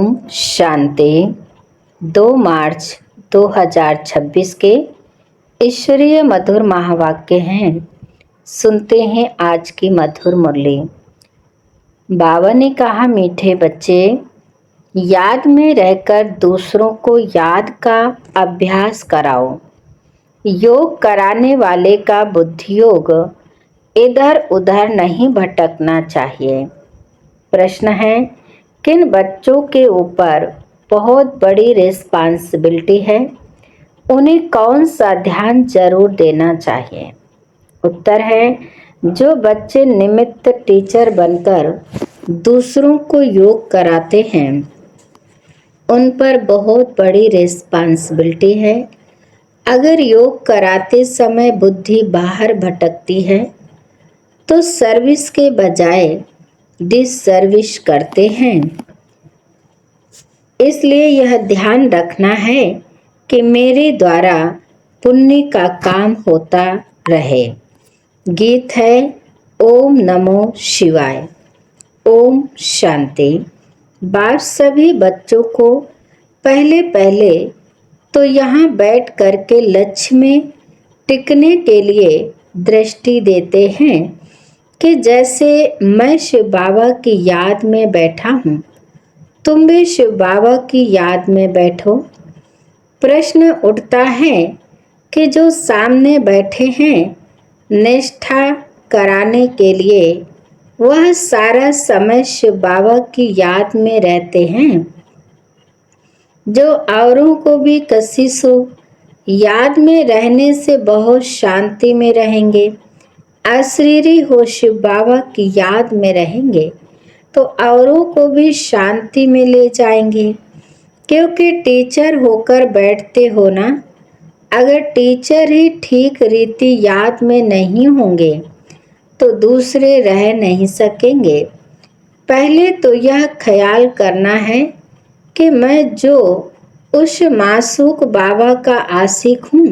ओम शांति। 2 मार्च 2026 के ईश्वरीय मधुर महावाक्य हैं। सुनते हैं आज की मधुर मुरली। बाबा ने कहा, मीठे बच्चे, याद में रहकर दूसरों को याद का अभ्यास कराओ। योग कराने वाले का बुद्धि योग इधर उधर नहीं भटकना चाहिए। प्रश्न है, किन बच्चों के ऊपर बहुत बड़ी रिस्पांसिबिलिटी है, उन्हें कौन सा ध्यान जरूर देना चाहिए? उत्तर है, जो बच्चे निमित्त टीचर बनकर दूसरों को योग कराते हैं, उन पर बहुत बड़ी रिस्पांसिबिलिटी है। अगर योग कराते समय बुद्धि बाहर भटकती है तो सर्विस के बजाय डिस सर्विस करते हैं। इसलिए यह ध्यान रखना है कि मेरे द्वारा पुण्य का काम होता रहे। गीत है ओम नमो शिवाय। ओम शांति। बाप सभी बच्चों को पहले तो यहाँ बैठ करके लक्ष्य में टिकने के लिए दृष्टि देते हैं कि जैसे मैं शिव बाबा की याद में बैठा हूँ, तुम भी शिव बाबा की याद में बैठो। प्रश्न उठता है कि जो सामने बैठे हैं निष्ठा कराने के लिए, वह सारा समय शिव बाबा की याद में रहते हैं। जो औरों को भी कशिशों याद में रहने से बहुत शांति में रहेंगे, अशरीरी हो शिव बाबा की याद में रहेंगे तो औरों को भी शांति में ले जाएंगे। क्योंकि टीचर होकर बैठते हो ना। अगर टीचर ही ठीक रीति याद में नहीं होंगे तो दूसरे रह नहीं सकेंगे। पहले तो यह ख्याल करना है कि मैं जो उस मासूक बाबा का आशिक हूँ,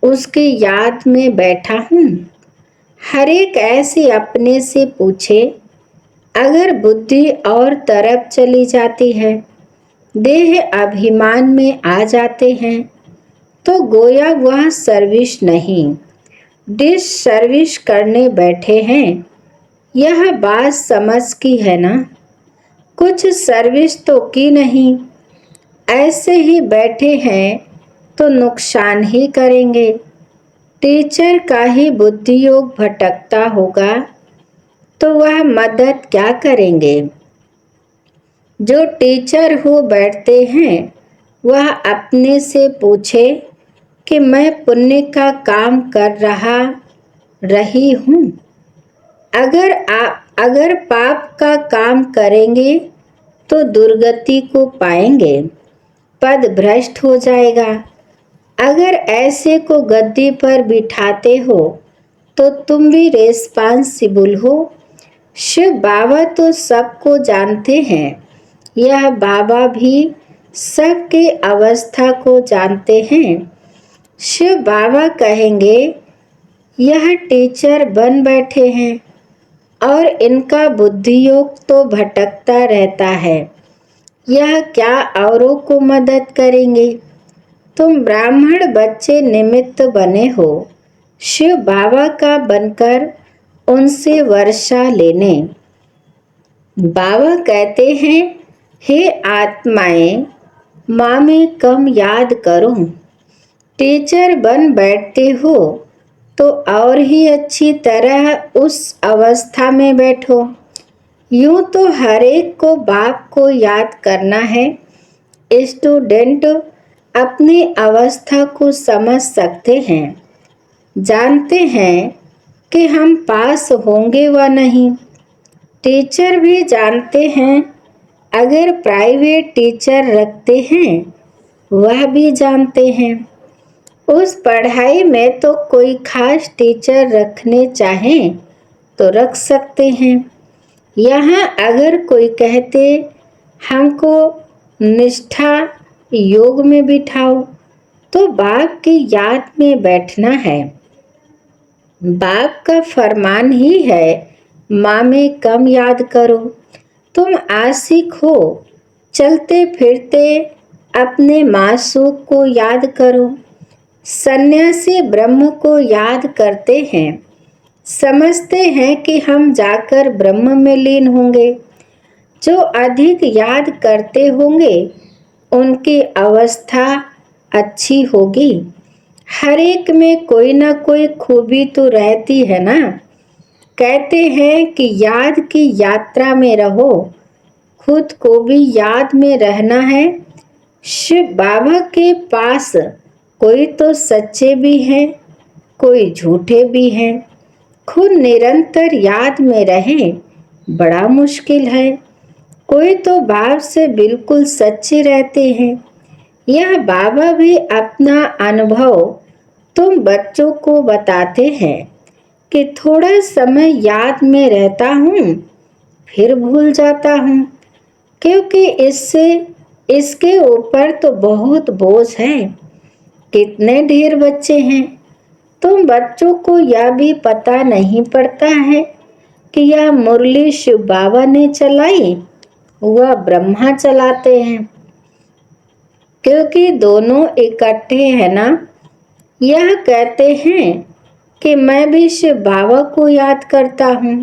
उसकी याद में बैठा हूँ। हर एक ऐसे अपने से पूछे, अगर बुद्धि और तरफ चली जाती है, देह अभिमान में आ जाते हैं, तो गोया वह सर्विस नहीं, डिस सर्विस करने बैठे हैं। यह बात समझ की है ना? कुछ सर्विस तो की नहीं, ऐसे ही बैठे हैं तो नुकसान ही करेंगे। टीचर का ही बुद्धि योग भटकता होगा तो वह मदद क्या करेंगे? जो टीचर हो बैठते हैं वह अपने से पूछे कि मैं पुण्य का काम कर रही हूँ। अगर पाप का काम करेंगे तो दुर्गति को पाएंगे, पद भ्रष्ट हो जाएगा। अगर ऐसे को गद्दी पर बिठाते हो तो तुम भी रेस्पॉन्सिबल हो। शिव बाबा तो सबको जानते हैं, यह बाबा भी सबके अवस्था को जानते हैं। शिव बाबा कहेंगे, यह टीचर बन बैठे हैं और इनका बुद्धि योग तो भटकता रहता है, यह क्या औरों को मदद करेंगे? तुम ब्राह्मण बच्चे निमित्त बने हो शिव बाबा का बनकर उनसे वर्षा लेने। बाबा कहते हैं, हे आत्माएं, माँ में कम याद करो। टीचर बन बैठते हो तो और ही अच्छी तरह उस अवस्था में बैठो। यूं तो हर एक को बाप को याद करना है। स्टूडेंट अपनी अवस्था को समझ सकते हैं, जानते हैं कि हम पास होंगे व नहीं। टीचर भी जानते हैं, अगर प्राइवेट टीचर रखते हैं वह भी जानते हैं। उस पढ़ाई में तो कोई खास टीचर रखने चाहें तो रख सकते हैं। यहाँ अगर कोई कहते हमको निष्ठा योग में बिठाओ तो बाप की याद में बैठना है। बाप का फरमान ही है, माँ में कम याद करो। तुम आशिक हो चलते फिरते अपने मासूक को याद करो। सन्यासी ब्रह्म को याद करते हैं, समझते हैं कि हम जाकर ब्रह्म में लीन होंगे। जो अधिक याद करते होंगे उनकी अवस्था अच्छी होगी। हर एक में कोई ना कोई खूबी तो रहती है ना। कहते हैं कि याद की यात्रा में रहो, खुद को भी याद में रहना है। शिव बाबा के पास कोई तो सच्चे भी हैं, कोई झूठे भी हैं। खुद निरंतर याद में रहें बड़ा मुश्किल है। कोई तो भाव से बिल्कुल सच्चे रहते हैं। यह बाबा भी अपना अनुभव तुम बच्चों को बताते हैं कि थोड़ा समय याद में रहता हूँ, फिर भूल जाता हूँ, क्योंकि इसके ऊपर तो बहुत बोझ है। कितने ढेर बच्चे हैं। तुम बच्चों को यह भी पता नहीं पड़ता है कि यह मुरली शिव बाबा ने चलाई, वह ब्रह्मा चलाते हैं, क्योंकि दोनों इकट्ठे हैं ना। यह कहते हैं कि मैं भी शिव बाबा को याद करता हूँ।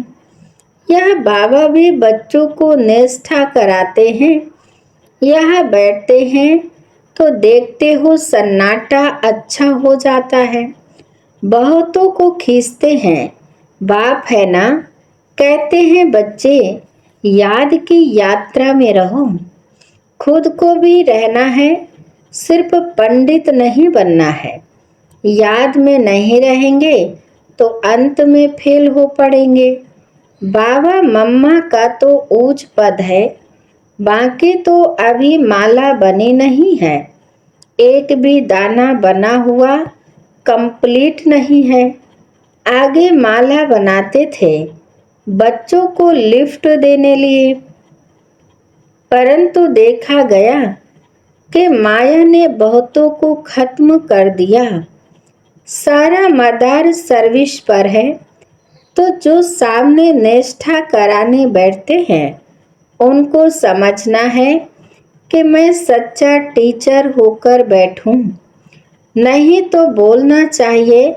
यह बाबा भी बच्चों को निष्ठा कराते हैं। यह बैठते हैं तो देखते हो सन्नाटा अच्छा हो जाता है। बहुतों को खींचते हैं, बाप है ना। कहते हैं बच्चे याद की यात्रा में रहो, खुद को भी रहना है, सिर्फ पंडित नहीं बनना है। याद में नहीं रहेंगे तो अंत में फेल हो पड़ेंगे। बाबा मम्मा का तो ऊंच पद है, बाकी तो अभी माला बनी नहीं है। एक भी दाना बना हुआ कंप्लीट नहीं है। आगे माला बनाते थे बच्चों को लिफ्ट देने लिए, परंतु देखा गया कि माया ने बहुतों को खत्म कर दिया। सारा मदार सर्विस पर है। तो जो सामने निष्ठा कराने बैठते हैं उनको समझना है कि मैं सच्चा टीचर होकर बैठूं। नहीं तो बोलना चाहिए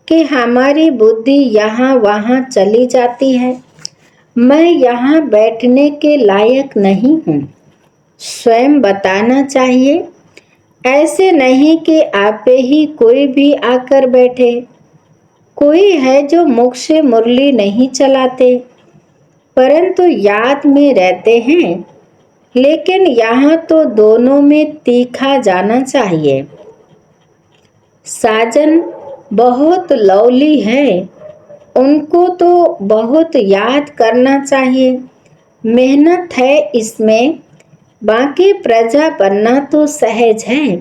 कि हमारी बुद्धि यहाँ वहाँ चली जाती है, मैं यहाँ बैठने के लायक नहीं हूँ। स्वयं बताना चाहिए, ऐसे नहीं कि आपे ही कोई भी आकर बैठे। कोई है जो मुख से मुरली नहीं चलाते, परंतु याद में रहते हैं। लेकिन यहाँ तो दोनों में तीखा जाना चाहिए। साजन बहुत लवली है, उनको तो बहुत याद करना चाहिए। मेहनत है इसमें, बाकी प्रजा बनना तो सहज है।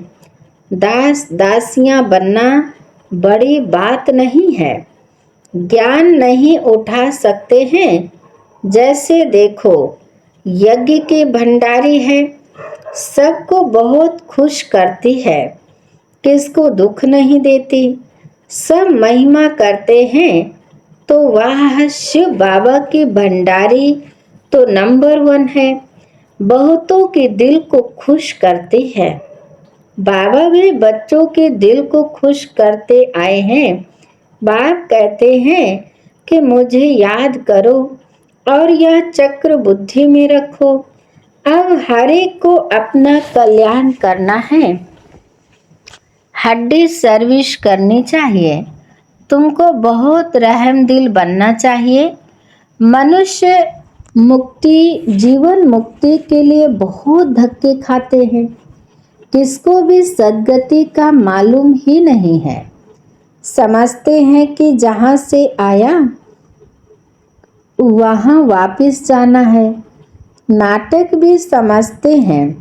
दास दासियां बनना बड़ी बात नहीं है। ज्ञान नहीं उठा सकते हैं। जैसे देखो यज्ञ के भंडारी है, सबको बहुत खुश करती है, किसको दुख नहीं देती। सब महिमा करते हैं तो वह शिव बाबा की भंडारी तो नंबर 1 है। बहुतों के दिल को खुश करती है। बाबा भी बच्चों के दिल को खुश करते आए हैं। बाप कहते हैं कि मुझे याद करो और यह चक्र बुद्धि में रखो। अब हर एक को अपना कल्याण करना है। हड्डी सर्विस करनी चाहिए। तुमको बहुत रहम दिल बनना चाहिए। मनुष्य मुक्ति, जीवन मुक्ति के लिए बहुत धक्के खाते हैं। किसको भी सद्गति का मालूम ही नहीं है। समझते हैं कि जहाँ से आया वहाँ वापस जाना है। नाटक भी समझते हैं,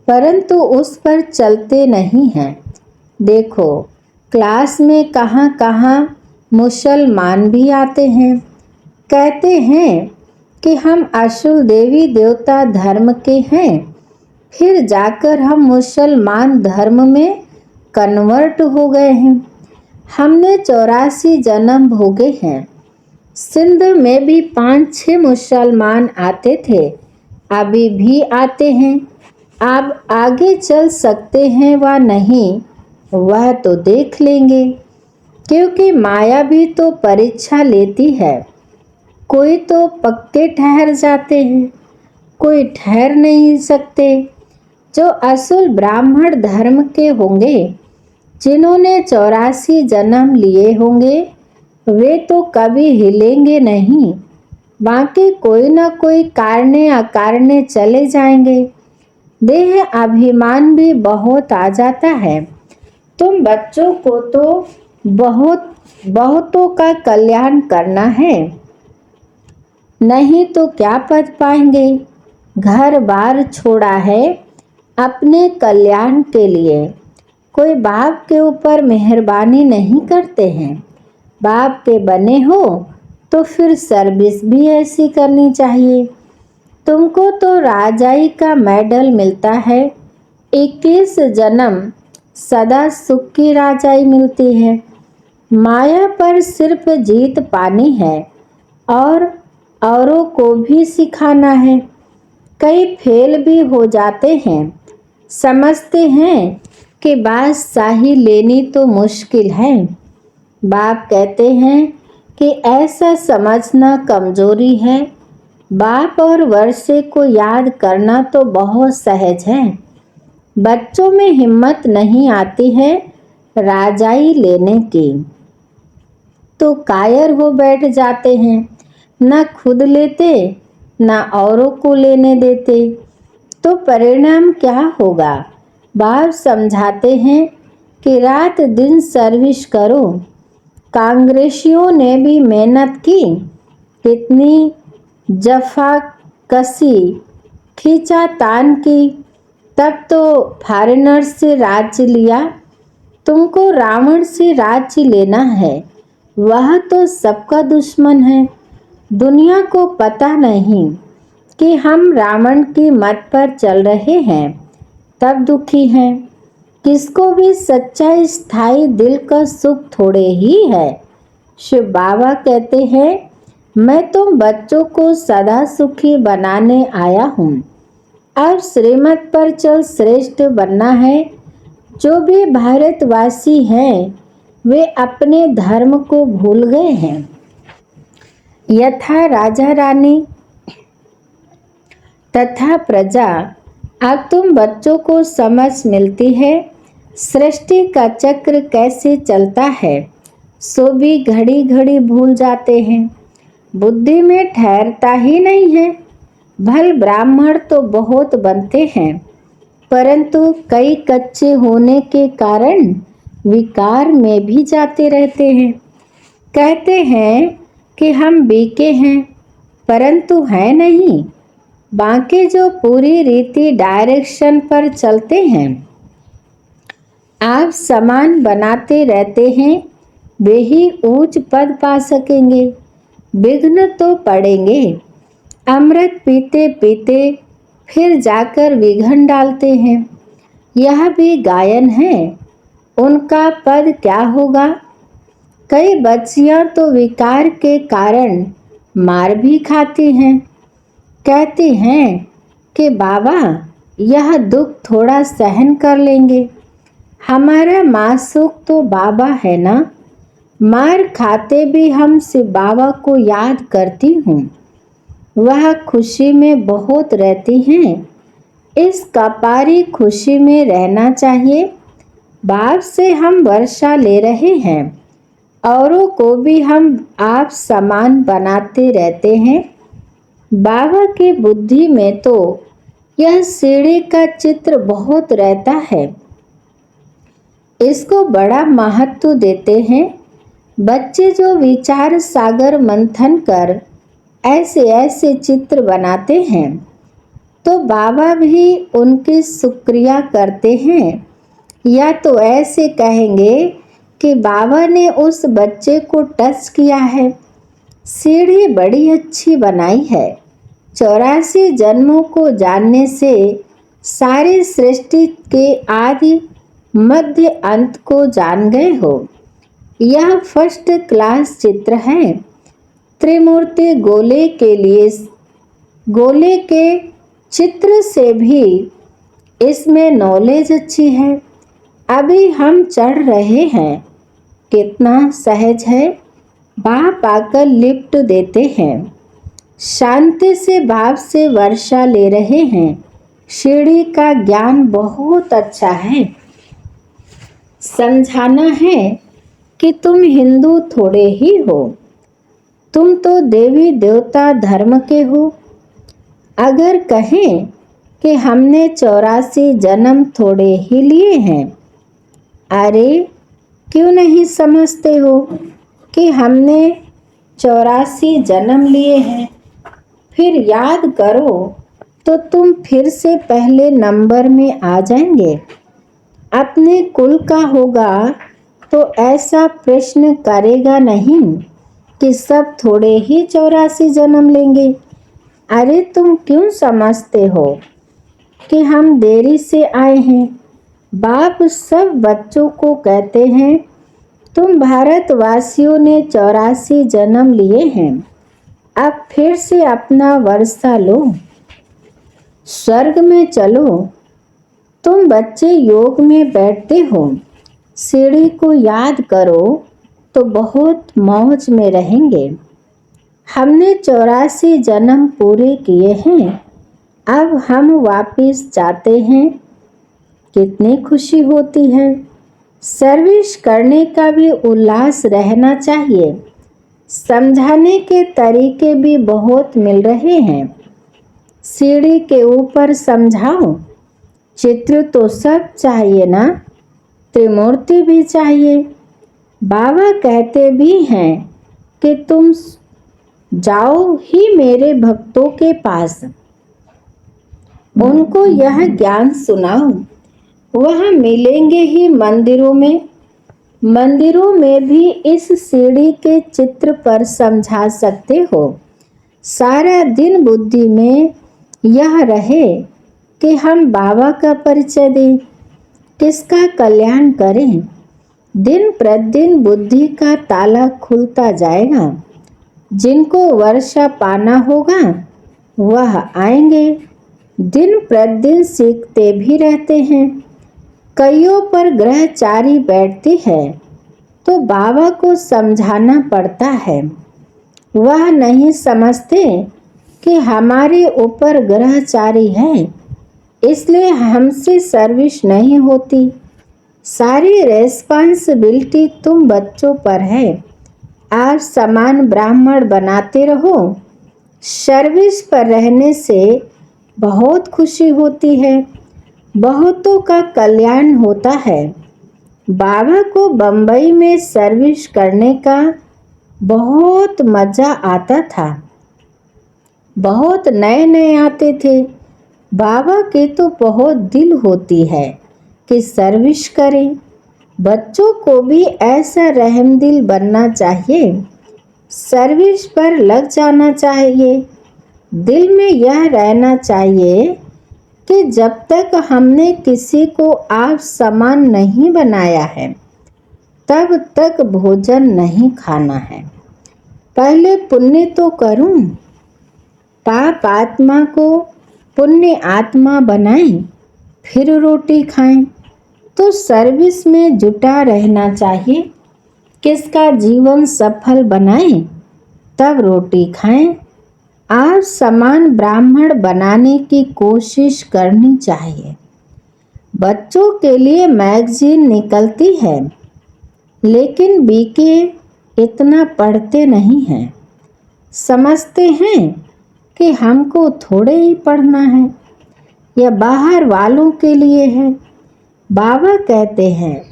परंतु उस पर चलते नहीं हैं। देखो क्लास में कहाँ कहाँ मुसलमान भी आते हैं। कहते हैं कि हम असुर देवी देवता धर्म के हैं, फिर जाकर हम मुसलमान धर्म में कन्वर्ट हो गए हैं। हमने 84 जन्म भोगे हैं। सिंध में भी 5-6 मुसलमान आते थे, अभी भी आते हैं। अब आगे चल सकते हैं व नहीं वह तो देख लेंगे, क्योंकि माया भी तो परीक्षा लेती है। कोई तो पक्के ठहर जाते हैं, कोई ठहर नहीं सकते। जो असूल ब्राह्मण धर्म के होंगे, जिन्होंने 84 जन्म लिए होंगे, वे तो कभी हिलेंगे नहीं। बाकी कोई न कोई कारणे अकारणे चले जाएंगे। देह अभिमान भी बहुत आ जाता है। तुम बच्चों को तो बहुतों का कल्याण करना है, नहीं तो क्या पद पाएंगे। घर बार छोड़ा है अपने कल्याण के लिए। कोई बाप के ऊपर मेहरबानी नहीं करते हैं। बाप के बने हो तो फिर सर्विस भी ऐसी करनी चाहिए। तुमको तो राजाई का मेडल मिलता है, 21 जन्म सदा सुख की राजाई मिलती है। माया पर सिर्फ जीत पानी है और औरों को भी सिखाना है। कई फेल भी हो जाते हैं, समझते हैं कि बादशाही लेनी तो मुश्किल है। बाप कहते हैं कि ऐसा समझना कमजोरी है। बाप और वर्षे को याद करना तो बहुत सहज है। बच्चों में हिम्मत नहीं आती है राजाई लेने की, तो कायर हो बैठ जाते हैं। न खुद लेते न औरों को लेने देते, तो परिणाम क्या होगा। बाप समझाते हैं कि रात दिन सर्विस करो। कांग्रेसियों ने भी मेहनत की, कितनी जफा कसी खींचातान की, तब तो फॉरेनर से राज्य लिया। तुमको रावण से राज्य लेना है, वह तो सबका दुश्मन है। दुनिया को पता नहीं कि हम रावण की मत पर चल रहे हैं, तब दुखी हैं। किसको भी सच्चा स्थायी दिल का सुख थोड़े ही है। शिव बाबा कहते हैं, मैं तुम बच्चों को सदा सुखी बनाने आया हूँ। अब श्रीमत पर चल श्रेष्ठ बनना है। जो भी भारतवासी हैं वे अपने धर्म को भूल गए हैं। यथा राजा रानी तथा प्रजा। अब तुम बच्चों को समझ मिलती है सृष्टि का चक्र कैसे चलता है, सो भी घड़ी घड़ी भूल जाते हैं। बुद्धि में ठहरता ही नहीं है। भल ब्राह्मण तो बहुत बनते हैं, परंतु कई कच्चे होने के कारण विकार में भी जाते रहते हैं। कहते हैं कि हम बीके हैं, परंतु है नहीं। बाकी जो पूरी रीति डायरेक्शन पर चलते हैं, आप समान बनाते रहते हैं, वे ही ऊंच पद पा सकेंगे। विघ्न तो पड़ेंगे। अमृत पीते पीते फिर जाकर विघ्न डालते हैं। यह भी गायन है, उनका पद क्या होगा। कई बच्चियां तो विकार के कारण मार भी खाती हैं। कहती हैं कि बाबा यह दुख थोड़ा सहन कर लेंगे, हमारा मासूक तो बाबा है ना। मार खाते भी हम शिव बाबा को याद करती हूँ, वह खुशी में बहुत रहती हैं। इस कपारी खुशी में रहना चाहिए। बाप से हम वर्षा ले रहे हैं, औरों को भी हम आप समान बनाते रहते हैं। बाबा की बुद्धि में तो यह सीढ़ी का चित्र बहुत रहता है, इसको बड़ा महत्व देते हैं। बच्चे जो विचार सागर मंथन कर ऐसे ऐसे चित्र बनाते हैं, तो बाबा भी उनकी शुक्रिया करते हैं। या तो ऐसे कहेंगे कि बाबा ने उस बच्चे को टच किया है। सीढ़ी बड़ी अच्छी बनाई है। 84 जन्मों को जानने से सारी सृष्टि के आदि मध्य अंत को जान गए हो। यह फर्स्ट क्लास चित्र है। त्रिमूर्ति गोले के लिए गोले के चित्र से भी इसमें नॉलेज अच्छी है। अभी हम चढ़ रहे हैं, कितना सहज है। बाप आकर लिफ्ट देते हैं, शांति से भाव से वर्षा ले रहे हैं। सीढ़ी का ज्ञान बहुत अच्छा है। समझाना है कि तुम हिंदू थोड़े ही हो, तुम तो देवी देवता धर्म के हो। अगर कहें कि हमने 84 जन्म थोड़े ही लिए हैं, अरे क्यों नहीं समझते हो कि हमने 84 जन्म लिए हैं। फिर याद करो तो तुम फिर से पहले नंबर में आ जाएंगे। अपने कुल का होगा तो ऐसा प्रश्न करेगा नहीं कि सब थोड़े ही 84 जन्म लेंगे। अरे तुम क्यों समझते हो कि हम देरी से आए हैं। बाप सब बच्चों को कहते हैं, तुम भारतवासियों ने 84 जन्म लिए हैं, अब फिर से अपना वर्षा लो, स्वर्ग में चलो। तुम बच्चे योग में बैठते हो, सीढ़ी को याद करो तो बहुत मौज में रहेंगे। हमने 84 जन्म पूरे किए हैं, अब हम वापिस जाते हैं। कितनी खुशी होती है। सर्विस करने का भी उल्लास रहना चाहिए। समझाने के तरीके भी बहुत मिल रहे हैं। सीढ़ी के ऊपर समझाओ, चित्र तो सब चाहिए ना, त्रिमूर्ति भी चाहिए। बाबा कहते भी हैं कि तुम जाओ ही मेरे भक्तों के पास, उनको यह ज्ञान सुनाओ। वह मिलेंगे ही मंदिरों में। मंदिरों में भी इस सीढ़ी के चित्र पर समझा सकते हो। सारा दिन बुद्धि में यह रहे कि हम बाबा का परिचय दें, किसका कल्याण करें। दिन प्रतिदिन बुद्धि का ताला खुलता जाएगा। जिनको वर्षा पाना होगा वह आएंगे। दिन प्रतिदिन सीखते भी रहते हैं। कईयों पर ग्रहचारी बैठती है तो बाबा को समझाना पड़ता है। वह नहीं समझते कि हमारे ऊपर ग्रहचारी है, इसलिए हमसे सर्विस नहीं होती। सारी रेस्पॉन्सिबिलिटी तुम बच्चों पर है। आप समान ब्राह्मण बनाते रहो। सर्विस पर रहने से बहुत खुशी होती है, बहुतों का कल्याण होता है। बाबा को बम्बई में सर्विस करने का बहुत मज़ा आता था। बहुत नए नए आते थे। बाबा के तो बहुत दिल होती है कि सर्विस करें। बच्चों को भी ऐसा रहमदिल बनना चाहिए। सर्विस पर लग जाना चाहिए। दिल में यह रहना चाहिए कि जब तक हमने किसी को आप समान नहीं बनाया है, तब तक भोजन नहीं खाना है। पहले पुण्य तो करूं, पाप आत्मा को पुण्य आत्मा बनाएं, फिर रोटी खाएं। तो सर्विस में जुटा रहना चाहिए। किसका जीवन सफल बनाएं, तब रोटी खाएं। आप समान ब्राह्मण बनाने की कोशिश करनी चाहिए। बच्चों के लिए मैगजीन निकलती है, लेकिन बीके इतना पढ़ते नहीं हैं। समझते हैं कि हमको थोड़े ही पढ़ना है, यह बाहर वालों के लिए है। बाबा कहते हैं,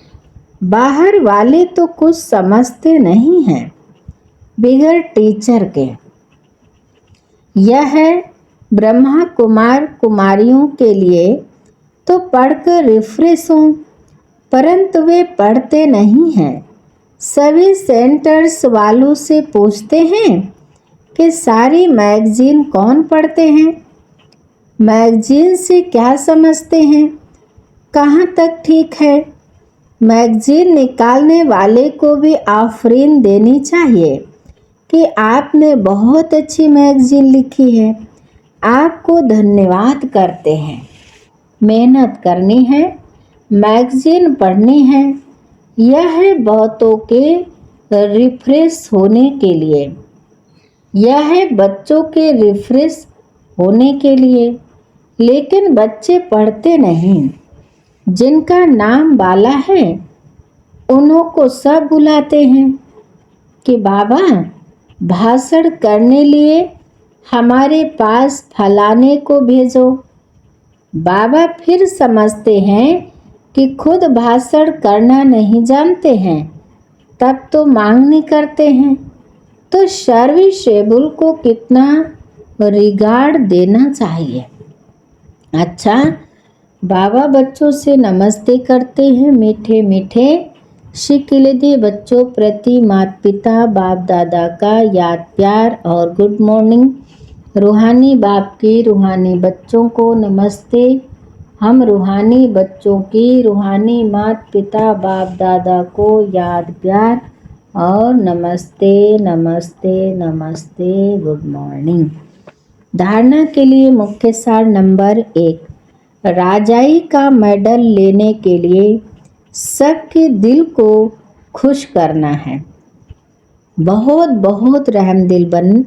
बाहर वाले तो कुछ समझते नहीं हैं बिगड़ टीचर के। यह है ब्रह्मा कुमार कुमारियों के लिए तो पढ़कर रिफ्रेश हों, परंतु वे पढ़ते नहीं हैं। सभी सेंटर्स वालों से पूछते हैं कि सारी मैगजीन कौन पढ़ते हैं, मैगजीन से क्या समझते हैं, कहाँ तक ठीक है। मैगजीन निकालने वाले को भी आफरीन देनी चाहिए कि आपने बहुत अच्छी मैगजीन लिखी है। आपको धन्यवाद करते हैं। मेहनत करनी है, मैगजीन पढ़नी है, यह है बहुतों के रिफ्रेश होने के लिए, यह है बच्चों के रिफ्रेश होने के लिए। लेकिन बच्चे पढ़ते नहीं। जिनका नाम बाला है उन्हों को सब बुलाते हैं कि बाबा भाषण करने लिए हमारे पास फलाने को भेजो। बाबा फिर समझते हैं कि खुद भाषण करना नहीं जानते हैं, तब तो मांगनी करते हैं। तो सर्विसेबल को कितना रिगार्ड देना चाहिए। अच्छा, बाबा बच्चों से नमस्ते करते हैं। मीठे मीठे शिकिलदे बच्चों प्रति माता पिता बाप दादा का याद प्यार और गुड मॉर्निंग। रूहानी बाप की रूहानी बच्चों को नमस्ते। हम रूहानी बच्चों की रूहानी माता पिता बाप दादा को याद प्यार और नमस्ते नमस्ते नमस्ते गुड मॉर्निंग। धारणा के लिए मुख्य सार नंबर 1, राजाई का मेडल लेने के लिए सबके दिल को खुश करना है। बहुत बहुत रहमदिल बन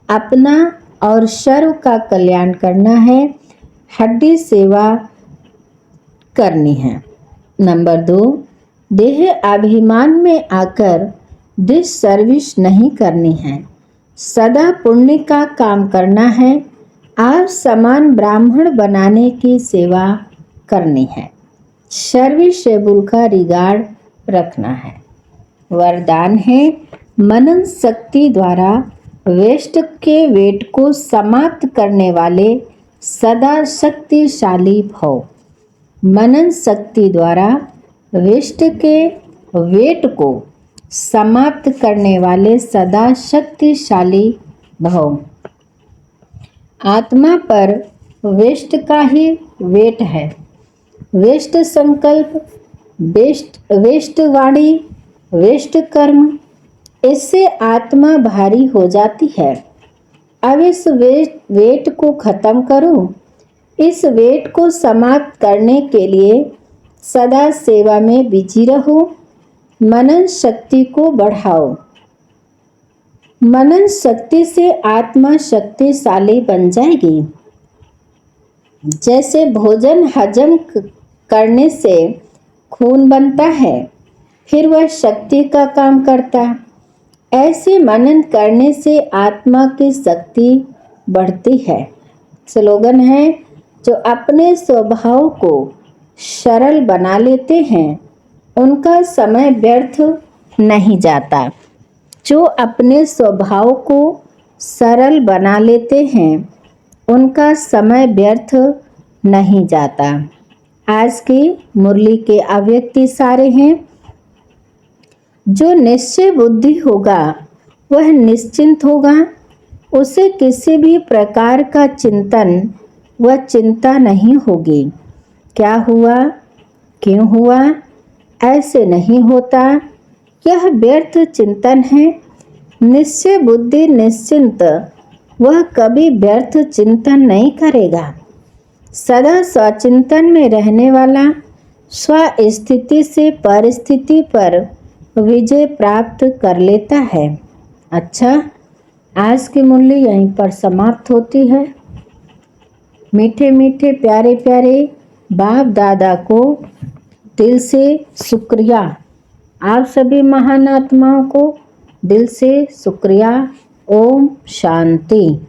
अपना और सर्व का कल्याण करना है। हड्डी सेवा करनी है। नंबर 2, देह अभिमान में आकर डिस सर्विस नहीं करनी है। सदा पुण्य का काम करना है। आप समान ब्राह्मण बनाने की सेवा करनी है। सर्विसेबल का रिगार्ड रखना है। वरदान है, मनन शक्ति द्वारा वेस्ट के वेट को समाप्त करने वाले सदा शक्तिशाली भव। मनन शक्ति द्वारा वेस्ट के वेट को समाप्त करने वाले सदा शक्तिशाली भव। आत्मा पर वेस्ट का ही वेट है। वेस्ट संकल्प, वेस्ट वाणी, वेस्ट कर्म, इससे आत्मा भारी हो जाती है। अब इस वेट को खत्म करो। इस वेट को समाप्त करने के लिए सदा सेवा में बिजी रहो। मनन शक्ति को बढ़ाओ। मनन शक्ति से आत्मा शक्तिशाली बन जाएगी। जैसे भोजन हजम करने से खून बनता है, फिर वह शक्ति का काम करता है। ऐसे मनन करने से आत्मा की शक्ति बढ़ती है। स्लोगन है, जो अपने स्वभाव को सरल बना लेते हैं उनका समय व्यर्थ नहीं जाता। जो अपने स्वभाव को सरल बना लेते हैं उनका समय व्यर्थ नहीं जाता। आज की मुरली के अव्यक्ति सारे हैं, जो निश्चय बुद्धि होगा वह निश्चिंत होगा। उसे किसी भी प्रकार का चिंतन व चिंता नहीं होगी। क्या हुआ, क्यों हुआ, ऐसे नहीं होता। यह व्यर्थ चिंतन है। निश्चय बुद्धि निश्चिंत, वह कभी व्यर्थ चिंतन नहीं करेगा। सदा स्वचिंतन में रहने वाला स्वस्थिति से परिस्थिति पर विजय प्राप्त कर लेता है। अच्छा, आज की मुरली यहीं पर समाप्त होती है। मीठे मीठे प्यारे प्यारे बाप दादा को दिल से शुक्रिया। आप सभी महान आत्माओं को दिल से शुक्रिया। ओम शांति।